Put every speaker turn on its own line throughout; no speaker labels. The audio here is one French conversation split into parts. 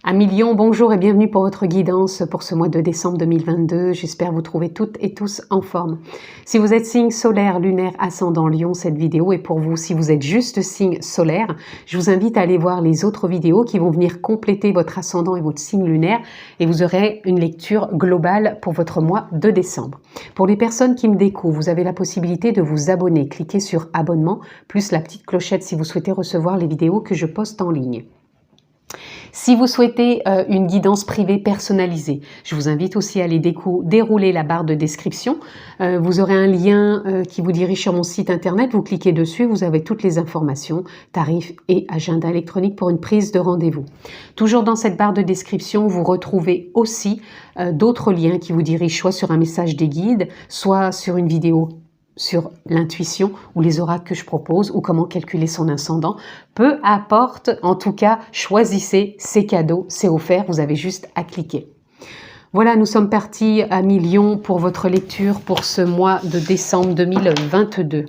Amis Lion, bonjour et bienvenue pour votre guidance pour ce mois de décembre 2022. J'espère vous trouver toutes et tous en forme. Si vous êtes signe solaire, lunaire, ascendant Lion, cette vidéo est pour vous. Si vous êtes juste signe solaire, je vous invite à aller voir les autres vidéos qui vont venir compléter votre ascendant et votre signe lunaire et vous aurez une lecture globale pour votre mois de décembre. Pour les personnes qui me découvrent, vous avez la possibilité de vous abonner. Cliquez sur abonnement plus la petite clochette si vous souhaitez recevoir les vidéos que je poste en ligne. Si vous souhaitez une guidance privée personnalisée, je vous invite aussi à aller dérouler la barre de description. Vous aurez un lien qui vous dirige sur mon site internet. Vous cliquez dessus, vous avez toutes les informations, tarifs et agenda électronique pour une prise de rendez-vous. Toujours dans cette barre de description, vous retrouvez aussi d'autres liens qui vous dirigent soit sur un message des guides, soit sur une vidéo sur l'intuition ou les oracles que je propose ou comment calculer son ascendant. Peu importe, en tout cas, choisissez, c'est cadeau, c'est offert, vous avez juste à cliquer. Voilà, nous sommes partis à Lion pour votre lecture pour ce mois de décembre 2022.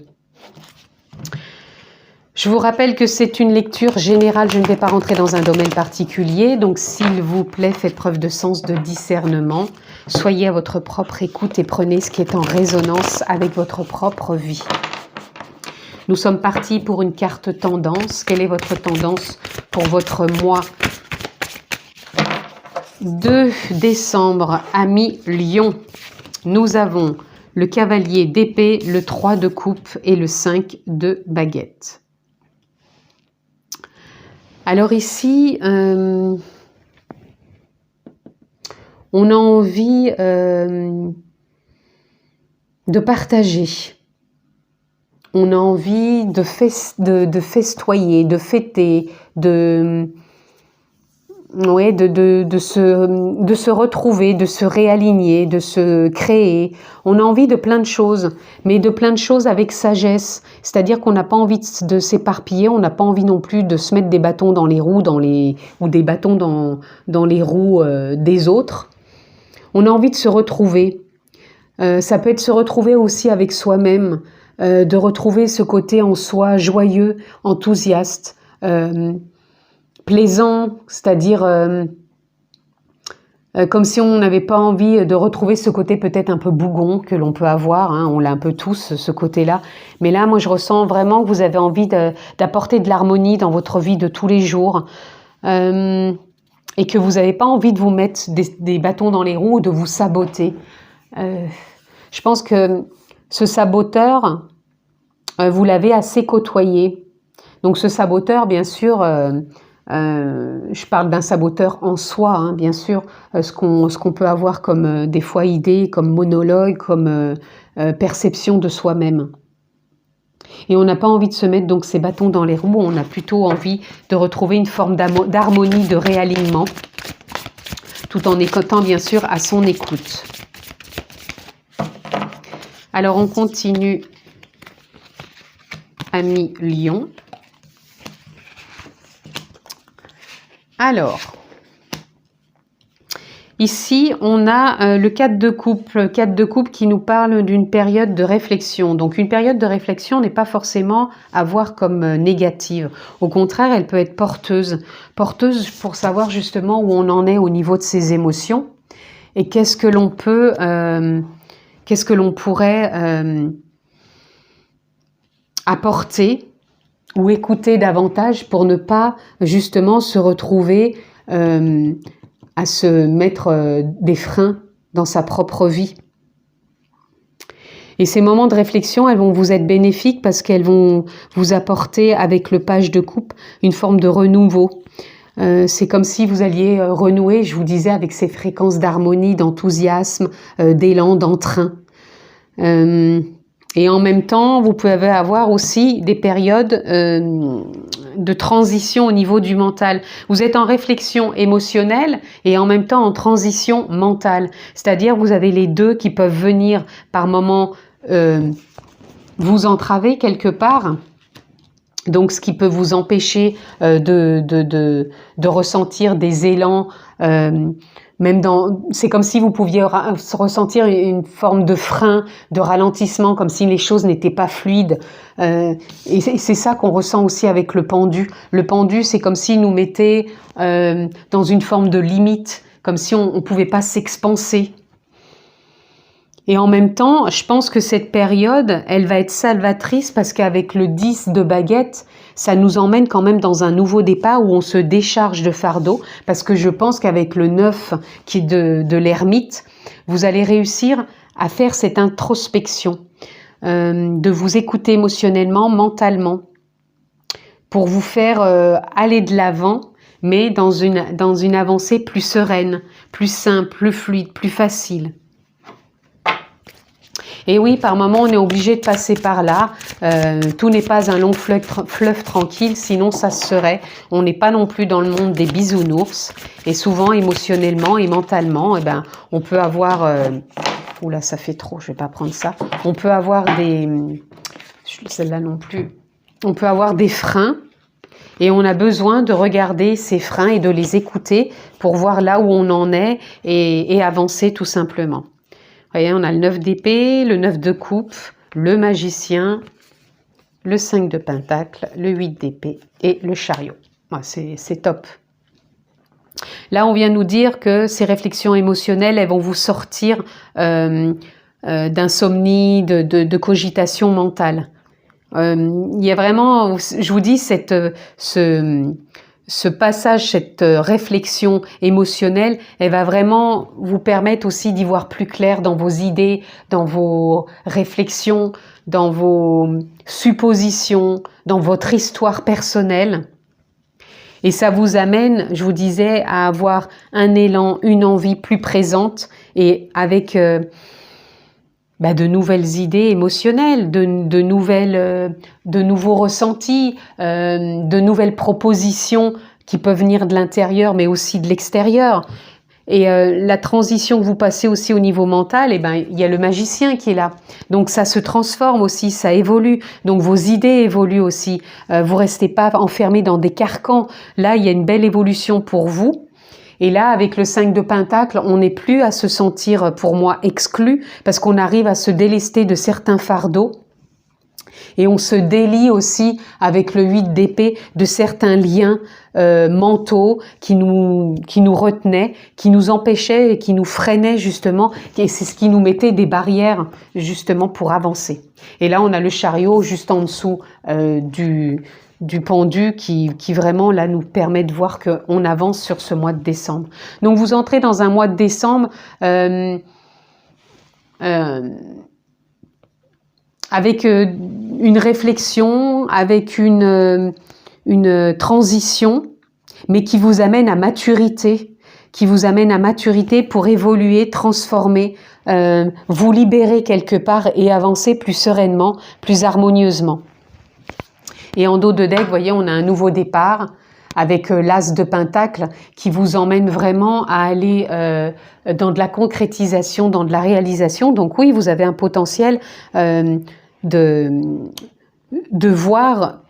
Je vous rappelle que c'est une lecture générale, je ne vais pas rentrer dans un domaine particulier, donc s'il vous plaît, faites preuve de sens de discernement, soyez à votre propre écoute et prenez ce qui est en résonance avec votre propre vie. Nous sommes partis pour une carte tendance. Quelle est votre tendance pour votre mois de décembre, amis Lion? Nous avons le cavalier d'épée, le 3 de coupe et le 5 de baguette. Alors ici, on a envie de partager. On a envie de festoyer, de fêter, de se retrouver, de se réaligner, de se créer. On a envie de plein de choses, mais de plein de choses avec sagesse. C'est-à-dire qu'on n'a pas envie de s'éparpiller, on n'a pas envie non plus de se mettre des bâtons dans les roues ou des bâtons dans les roues des autres. On a envie de se retrouver. Ça peut être se retrouver aussi avec soi-même, de retrouver ce côté en soi joyeux, enthousiaste, plaisant, c'est-à-dire comme si on n'avait pas envie de retrouver ce côté peut-être un peu bougon que l'on peut avoir, hein, on l'a un peu tous ce côté-là, mais là moi je ressens vraiment que vous avez envie d'apporter de l'harmonie dans votre vie de tous les jours et que vous n'avez pas envie de vous mettre des bâtons dans les roues ou de vous saboter. Je pense que ce saboteur, vous l'avez assez côtoyé. Donc ce saboteur, bien sûr, je parle d'un saboteur en soi, hein, bien sûr, ce qu'on peut avoir comme des fois idée, comme monologue, comme perception de soi-même. Et on n'a pas envie de se mettre donc ces bâtons dans les roues, on a plutôt envie de retrouver une forme d'harmonie, de réalignement, tout en écoutant bien sûr à son écoute. Alors on continue, amis Lion. Alors, ici, on a le 4 de coupe. Le 4 de coupe qui nous parle d'une période de réflexion. Donc, une période de réflexion n'est pas forcément à voir comme négative. Au contraire, elle peut être porteuse. Porteuse pour savoir justement où on en est au niveau de ses émotions et qu'est-ce que l'on peut, qu'est-ce que l'on pourrait apporter ou écouter davantage pour ne pas justement se retrouver à se mettre des freins dans sa propre vie. Et ces moments de réflexion, elles vont vous être bénéfiques parce qu'elles vont vous apporter avec le page de coupe une forme de renouveau. C'est comme si vous alliez renouer, je vous disais, avec ces fréquences d'harmonie, d'enthousiasme, d'élan, d'entrain. Et en même temps, vous pouvez avoir aussi des périodes de transition au niveau du mental. Vous êtes en réflexion émotionnelle et en même temps en transition mentale. C'est-à-dire vous avez les deux qui peuvent venir par moments vous entraver quelque part. Donc ce qui peut vous empêcher de ressentir des élans même c'est comme si vous pouviez ressentir une forme de frein, de ralentissement, comme si les choses n'étaient pas fluides. Et c'est ça qu'on ressent aussi avec le pendu. Le pendu, c'est comme s'il nous mettait dans une forme de limite, comme si on ne pouvait pas s'expanser. Et en même temps, je pense que cette période, elle va être salvatrice parce qu'avec le 10 de baguette, ça nous emmène quand même dans un nouveau départ où on se décharge de fardeau. Parce que je pense qu'avec le 9 qui est de l'ermite, vous allez réussir à faire cette introspection, de vous écouter émotionnellement, mentalement, pour vous faire aller de l'avant, mais dans une avancée plus sereine, plus simple, plus fluide, plus facile. Et oui, par moments, on est obligé de passer par là. Tout n'est pas un long fleuve tranquille, sinon ça se serait. On n'est pas non plus dans le monde des bisounours. Et souvent, émotionnellement et mentalement, eh ben, on peut avoir... Oula, ça fait trop, je ne vais pas prendre ça. On peut avoir des... Celle-là non plus. On peut avoir des freins. Et on a besoin de regarder ces freins et de les écouter pour voir là où on en est et avancer tout simplement. Vous voyez, on a le 9 d'épée, le 9 de coupe, le magicien, le 5 de pentacle, le 8 d'épée et le chariot. Ouais, c'est top. Là, on vient nous dire que ces réflexions émotionnelles, elles vont vous sortir d'insomnie, de cogitation mentale. Il y a vraiment, je vous dis, ce passage, cette réflexion émotionnelle, elle va vraiment vous permettre aussi d'y voir plus clair dans vos idées, dans vos réflexions, dans vos suppositions, dans votre histoire personnelle. Et ça vous amène, je vous disais, à avoir un élan, une envie plus présente et avec de nouvelles idées émotionnelles, de nouveaux ressentis, de nouvelles propositions qui peuvent venir de l'intérieur mais aussi de l'extérieur. Et la transition que vous passez aussi au niveau mental, eh ben, il y a le magicien qui est là. Donc ça se transforme aussi, ça évolue. Donc vos idées évoluent aussi. Vous restez pas enfermés dans des carcans. Là, il y a une belle évolution pour vous. Et là, avec le 5 de pentacle, on n'est plus à se sentir, pour moi, exclu, parce qu'on arrive à se délester de certains fardeaux. Et on se délie aussi, avec le 8 d'épée, de certains liens mentaux qui nous retenaient, qui nous empêchaient et qui nous freinaient justement. Et c'est ce qui nous mettait des barrières justement pour avancer. Et là, on a le chariot juste en dessous du pendu qui vraiment là nous permet de voir qu'on avance sur ce mois de décembre. Donc vous entrez dans un mois de décembre avec une réflexion, avec une transition, mais qui vous amène à maturité, pour évoluer, transformer, vous libérer quelque part et avancer plus sereinement, plus harmonieusement. Et en dos de deck, vous voyez, on a un nouveau départ avec l'as de pentacle qui vous emmène vraiment à aller dans de la concrétisation, dans de la réalisation. Donc oui, vous avez un potentiel de voir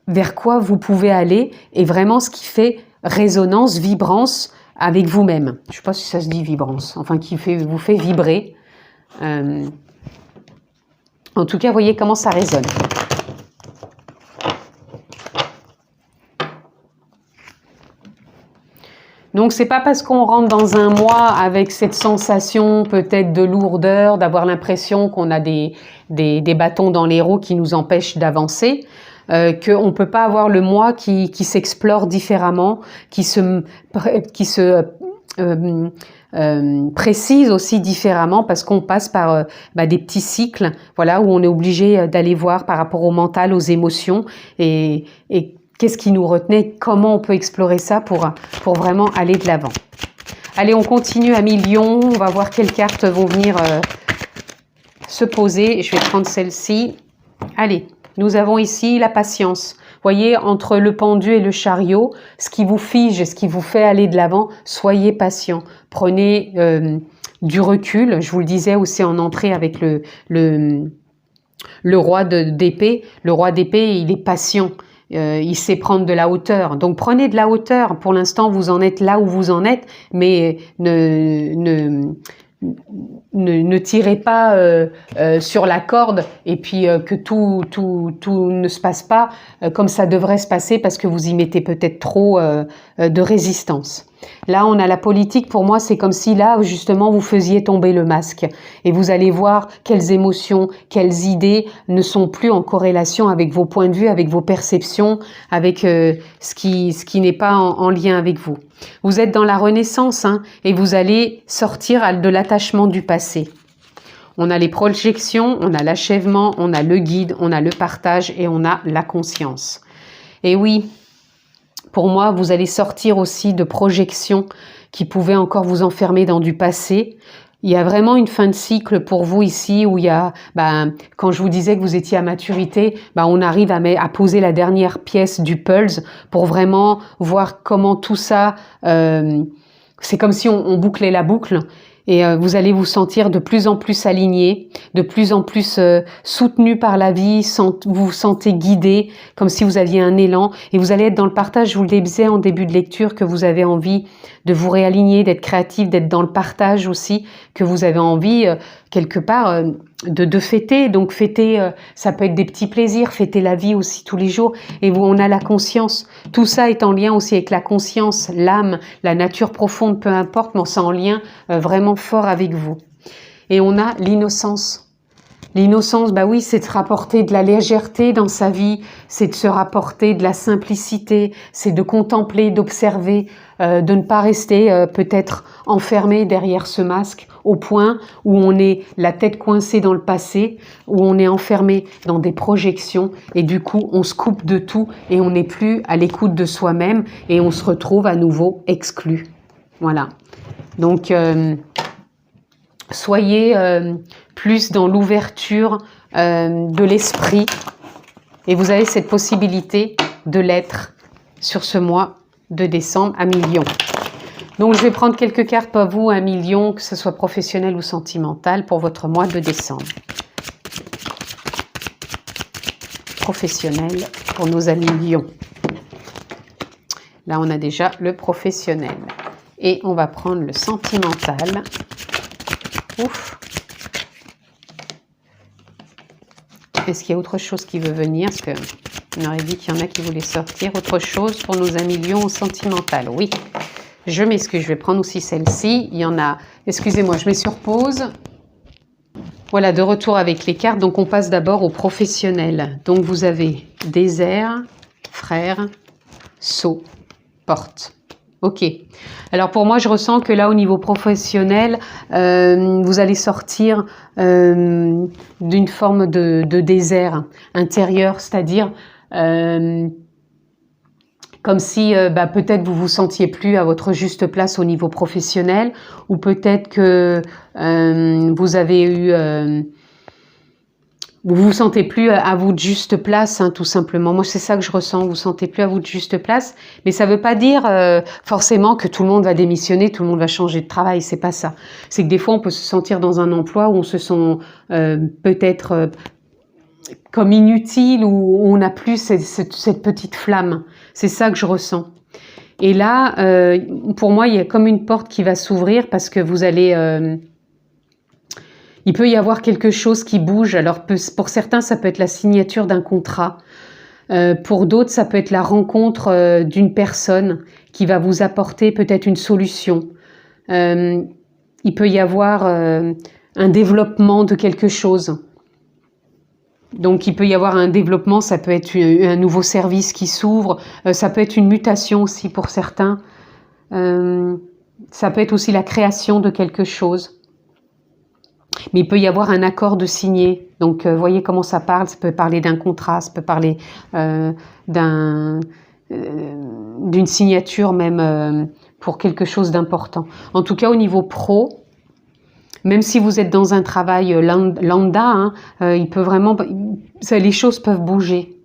vers quoi vous pouvez aller et vraiment ce qui fait résonance, vibrance avec vous-même. Je ne sais pas si ça se dit vibrance, enfin qui vous fait vibrer. En tout cas, vous voyez comment ça résonne. Donc c'est pas parce qu'on rentre dans un mois avec cette sensation peut-être de lourdeur, d'avoir l'impression qu'on a des bâtons dans les roues qui nous empêchent d'avancer, qu'on ne peut pas avoir le mois qui s'explore différemment, qui se précise aussi différemment parce qu'on passe par des petits cycles, voilà, où on est obligé d'aller voir par rapport au mental, aux émotions et qu'est-ce qui nous retenait, comment on peut explorer ça pour vraiment aller de l'avant. Allez, on continue à Lion, on va voir quelles cartes vont venir se poser. Je vais prendre celle-ci. Allez, nous avons ici la patience. Vous voyez, entre le pendu et le chariot, ce qui vous fige et ce qui vous fait aller de l'avant, soyez patient. Prenez du recul. Je vous le disais aussi en entrée avec le roi d'épée. Le roi d'épée, il est patient. il sait prendre de la hauteur. Donc prenez de la hauteur. Pour l'instant, vous en êtes là où vous en êtes, mais ne tirez pas sur la corde et puis que tout ne se passe pas comme ça devrait se passer parce que vous y mettez peut-être trop de résistance. Là, on a la politique. Pour moi, c'est comme si là, justement, vous faisiez tomber le masque. Et vous allez voir quelles émotions, quelles idées ne sont plus en corrélation avec vos points de vue, avec vos perceptions, avec ce qui n'est pas en lien avec vous. Vous êtes dans la renaissance hein, et vous allez sortir de l'attachement du passé. On a les projections, on a l'achèvement, on a le guide, on a le partage et on a la conscience. Et oui, pour moi, vous allez sortir aussi de projections qui pouvaient encore vous enfermer dans du passé. Il y a vraiment une fin de cycle pour vous ici où il y a, quand je vous disais que vous étiez à maturité, on arrive à poser la dernière pièce du puzzle pour vraiment voir comment tout ça, c'est comme si on bouclait la boucle. Et vous allez vous sentir de plus en plus aligné, de plus en plus soutenu par la vie, vous vous sentez guidé, comme si vous aviez un élan. Et vous allez être dans le partage, je vous le disais en début de lecture, que vous avez envie de vous réaligner, d'être créatif, d'être dans le partage aussi, que vous avez envie, quelque part, de fêter. Donc fêter, ça peut être des petits plaisirs, fêter la vie aussi tous les jours. Et on a la conscience. Tout ça est en lien aussi avec la conscience, l'âme, la nature profonde, peu importe, mais c'est en lien vraiment fort avec vous. Et on a l'innocence. L'innocence, oui, c'est de se rapporter de la légèreté dans sa vie, c'est de se rapporter de la simplicité, c'est de contempler, d'observer, de ne pas rester peut-être enfermé derrière ce masque au point où on est la tête coincée dans le passé, où on est enfermé dans des projections et du coup on se coupe de tout et on n'est plus à l'écoute de soi-même et on se retrouve à nouveau exclu. Voilà. Donc soyez plus dans l'ouverture de l'esprit et vous avez cette possibilité de l'être sur ce mois de décembre à million. Donc je vais prendre quelques cartes pour vous à million, que ce soit professionnel ou sentimental, pour votre mois de décembre. Professionnel pour nos amis lions. Là on a déjà le professionnel. Et on va prendre le sentimental. Ouf. Est-ce qu'il y a autre chose qui veut venir? Parce qu'on aurait dit qu'il y en a qui voulaient sortir. Autre chose pour nos amis lions au sentimental. Oui. Je m'excuse, je vais prendre aussi celle-ci. Il y en a... Excusez-moi, je mets sur pause. Voilà, de retour avec les cartes. Donc, on passe d'abord au professionnel. Donc, vous avez désert, frère, sceau, porte. Ok. Alors pour moi, je ressens que là, au niveau professionnel, vous allez sortir d'une forme de désert intérieur, c'est-à-dire comme si peut-être vous vous sentiez plus à votre juste place au niveau professionnel, ou peut-être que vous avez eu... vous vous sentez plus à votre juste place, tout simplement. Moi, c'est ça que je ressens. Vous vous sentez plus à votre juste place, mais ça veut pas dire forcément que tout le monde va démissionner, tout le monde va changer de travail. C'est pas ça. C'est que des fois, on peut se sentir dans un emploi où on se sent peut-être comme inutile, où on n'a plus cette petite flamme. C'est ça que je ressens. Et là, pour moi, il y a comme une porte qui va s'ouvrir parce que vous allez... il peut y avoir quelque chose qui bouge. Alors pour certains, ça peut être la signature d'un contrat. Pour d'autres, ça peut être la rencontre d'une personne qui va vous apporter peut-être une solution. Il peut y avoir un développement de quelque chose. Donc il peut y avoir un développement, ça peut être un nouveau service qui s'ouvre, ça peut être une mutation aussi pour certains. Ça peut être aussi la création de quelque chose. Mais il peut y avoir un accord de signer. Donc, voyez comment ça parle. Ça peut parler d'un contrat, ça peut parler d'une signature même pour quelque chose d'important. En tout cas, au niveau pro, même si vous êtes dans un travail lambda, il peut vraiment, les choses peuvent bouger.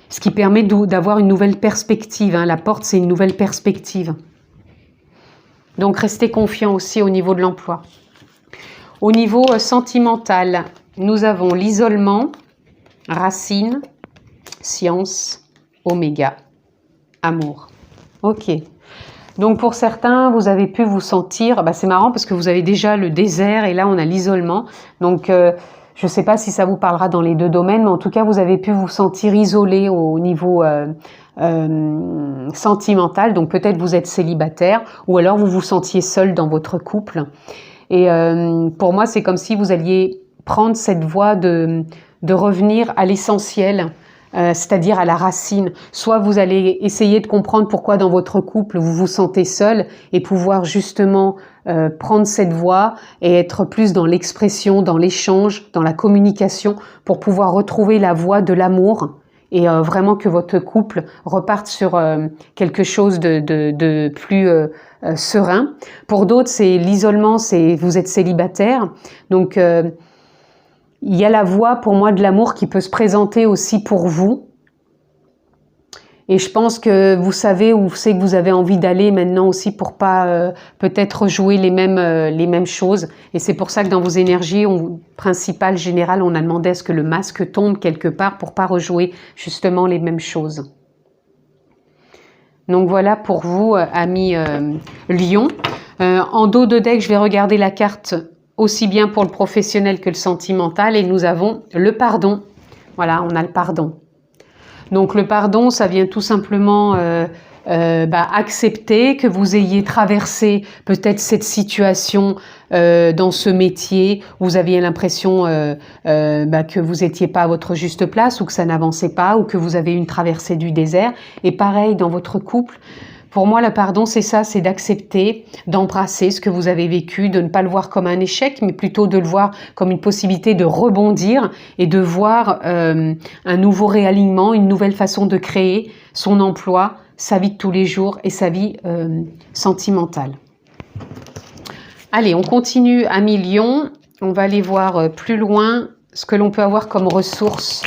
Ce qui permet d'avoir une nouvelle perspective. La porte, c'est une nouvelle perspective. Donc, restez confiants aussi au niveau de l'emploi. Au niveau sentimental, nous avons l'isolement, racine, science, oméga, amour. Ok. Donc pour certains, vous avez pu vous sentir, c'est marrant parce que vous avez déjà le désert et là on a l'isolement. Donc je ne sais pas si ça vous parlera dans les deux domaines, mais en tout cas vous avez pu vous sentir isolé au niveau sentimental. Donc peut-être vous êtes célibataire ou alors vous vous sentiez seul dans votre couple. Et pour moi c'est comme si vous alliez prendre cette voie de revenir à l'essentiel. C'est-à-dire à la racine. Soit vous allez essayer de comprendre pourquoi dans votre couple vous vous sentez seul et pouvoir justement prendre cette voie et être plus dans l'expression, dans l'échange, dans la communication pour pouvoir retrouver la voie de l'amour et vraiment que votre couple reparte sur quelque chose de plus serein. Pour d'autres, c'est l'isolement, c'est vous êtes célibataire. Donc il y a la voie pour moi de l'amour qui peut se présenter aussi pour vous. Et je pense que vous savez où c'est que vous avez envie d'aller maintenant aussi pour pas peut-être jouer les mêmes choses. Et c'est pour ça que dans vos énergies principales, générales, on a demandé à ce que le masque tombe quelque part pour pas rejouer justement les mêmes choses. Donc voilà pour vous, amis Lion. En dos de deck, je vais regarder la carte aussi bien pour le professionnel que le sentimental, et nous avons le pardon. Voilà, on a le pardon. Donc le pardon, ça vient tout simplement accepter que vous ayez traversé peut-être cette situation dans ce métier où vous aviez l'impression que vous n'étiez pas à votre juste place ou que ça n'avançait pas ou que vous avez une traversée du désert. Et pareil dans votre couple. Pour moi, le pardon, c'est ça, c'est d'accepter, d'embrasser ce que vous avez vécu, de ne pas le voir comme un échec, mais plutôt de le voir comme une possibilité de rebondir et de voir un nouveau réalignement, une nouvelle façon de créer son emploi, sa vie de tous les jours et sa vie sentimentale. Allez, on continue, amis Lion. On va aller voir plus loin ce que l'on peut avoir comme ressources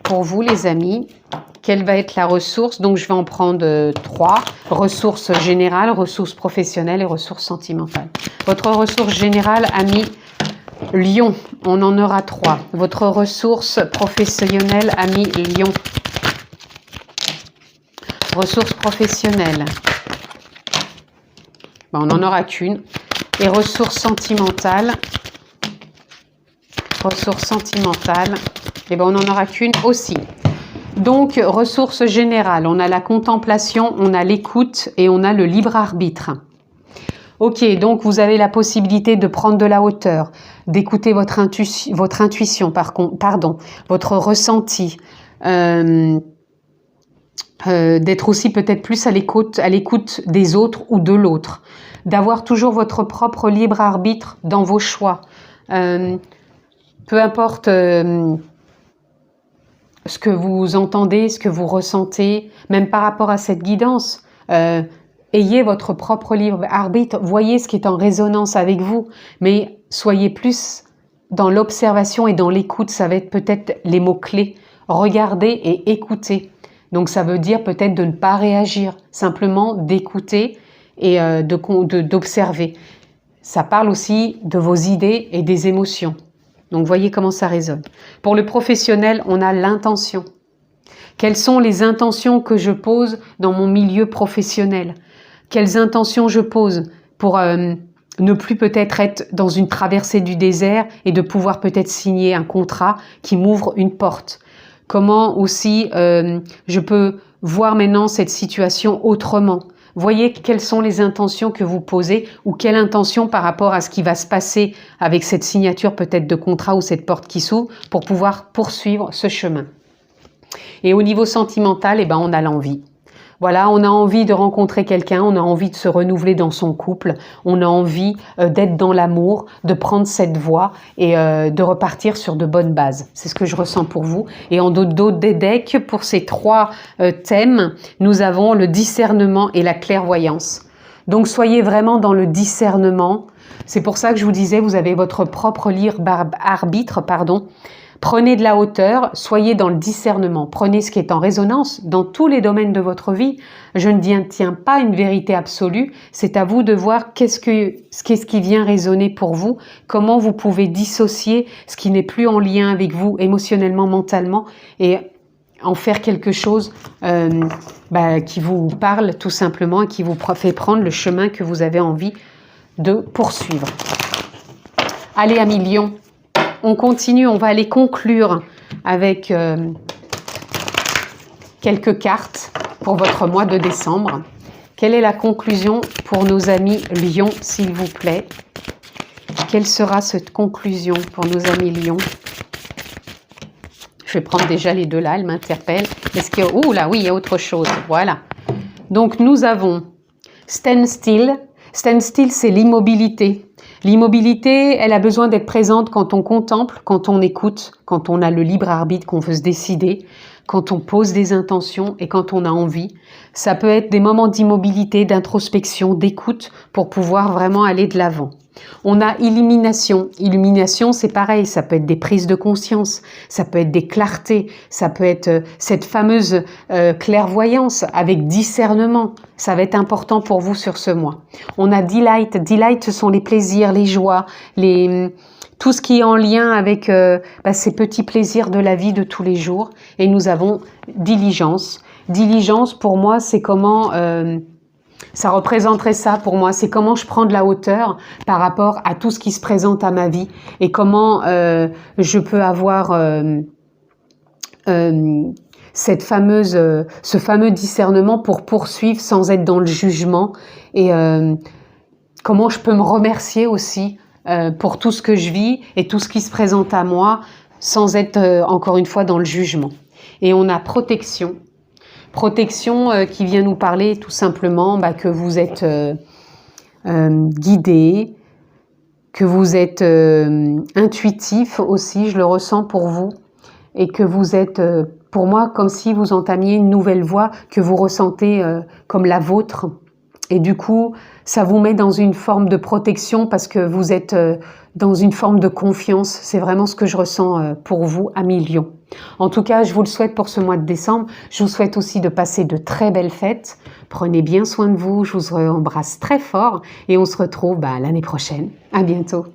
pour vous, les amis. Quelle va être la ressource? Donc, je vais en prendre 3. Ressources générales, ressources professionnelles et ressources sentimentales. Votre ressource générale, ami Lion, on en aura 3. Votre ressource professionnelle, ami Lion. Ressources professionnelles. On n'en aura qu'une. Et ressources sentimentales. Ressources sentimentales. On n'en aura qu'une aussi. Donc, ressources générales, on a la contemplation, on a l'écoute et on a le libre arbitre. Ok, donc vous avez la possibilité de prendre de la hauteur, d'écouter votre intuition, votre ressenti, d'être aussi peut-être plus à l'écoute des autres ou de l'autre, d'avoir toujours votre propre libre arbitre dans vos choix. Peu importe ce que vous entendez, ce que vous ressentez, même par rapport à cette guidance. Ayez votre propre libre arbitre, voyez ce qui est en résonance avec vous, mais soyez plus dans l'observation et dans l'écoute, ça va être peut-être les mots-clés. Regardez et écoutez. Donc ça veut dire peut-être de ne pas réagir, simplement d'écouter et d'observer. Ça parle aussi de vos idées et des émotions. Donc, voyez comment ça résonne. Pour le professionnel, on a l'intention. Quelles sont les intentions que je pose dans mon milieu professionnel? Quelles intentions je pose pour ne plus peut-être être dans une traversée du désert et de pouvoir peut-être signer un contrat qui m'ouvre une porte? Comment aussi je peux voir maintenant cette situation autrement? Voyez quelles sont les intentions que vous posez ou quelle intention par rapport à ce qui va se passer avec cette signature peut-être de contrat ou cette porte qui s'ouvre pour pouvoir poursuivre ce chemin. Et au niveau sentimental, on a l'envie. Voilà, on a envie de rencontrer quelqu'un, on a envie de se renouveler dans son couple, on a envie d'être dans l'amour, de prendre cette voie et de repartir sur de bonnes bases. C'est ce que je ressens pour vous. Et en dos des decks, pour ces 3 thèmes, nous avons le discernement et la clairvoyance. Donc soyez vraiment dans le discernement. C'est pour ça que je vous disais, vous avez votre propre libre arbitre, Prenez de la hauteur, soyez dans le discernement, prenez ce qui est en résonance dans tous les domaines de votre vie. Je ne tiens pas une vérité absolue, c'est à vous de voir qu'est-ce qui vient résonner pour vous, comment vous pouvez dissocier ce qui n'est plus en lien avec vous émotionnellement, mentalement et en faire quelque chose qui vous parle tout simplement et qui vous fait prendre le chemin que vous avez envie de poursuivre. Allez, amis Lions, on continue, on va aller conclure avec quelques cartes pour votre mois de décembre. Quelle est la conclusion pour nos amis Lions, s'il vous plaît? Quelle sera cette conclusion pour nos amis Lions? Je vais prendre déjà les deux là, elles m'interpellent. Est-ce qu'il y a... Ouh là, oui, il y a autre chose. Voilà. Donc, nous avons Stand Still. Stand Still, c'est l'immobilité. L'immobilité, elle a besoin d'être présente quand on contemple, quand on écoute, quand on a le libre arbitre, qu'on veut se décider, quand on pose des intentions et quand on a envie. Ça peut être des moments d'immobilité, d'introspection, d'écoute pour pouvoir vraiment aller de l'avant. On a illumination. Illumination, c'est pareil, ça peut être des prises de conscience, ça peut être des clartés, ça peut être cette fameuse clairvoyance avec discernement. Ça va être important pour vous sur ce mois. On a delight. Delight, ce sont les plaisirs, les joies, tout ce qui est en lien avec ces petits plaisirs de la vie de tous les jours. Et nous avons diligence. Diligence, pour moi, c'est comment... ça représenterait ça pour moi, c'est comment je prends de la hauteur par rapport à tout ce qui se présente à ma vie et comment je peux avoir ce fameux discernement pour poursuivre sans être dans le jugement et comment je peux me remercier aussi pour tout ce que je vis et tout ce qui se présente à moi sans être encore une fois dans le jugement. Et on a protection. Protection qui vient nous parler tout simplement que vous êtes guidé, que vous êtes intuitif aussi, je le ressens pour vous, et que vous êtes, pour moi, comme si vous entamiez une nouvelle voie que vous ressentez comme la vôtre. Et du coup, ça vous met dans une forme de protection parce que vous êtes dans une forme de confiance. C'est vraiment ce que je ressens pour vous, amis Lions. En tout cas, je vous le souhaite pour ce mois de décembre. Je vous souhaite aussi de passer de très belles fêtes. Prenez bien soin de vous. Je vous embrasse très fort et on se retrouve l'année prochaine. À bientôt.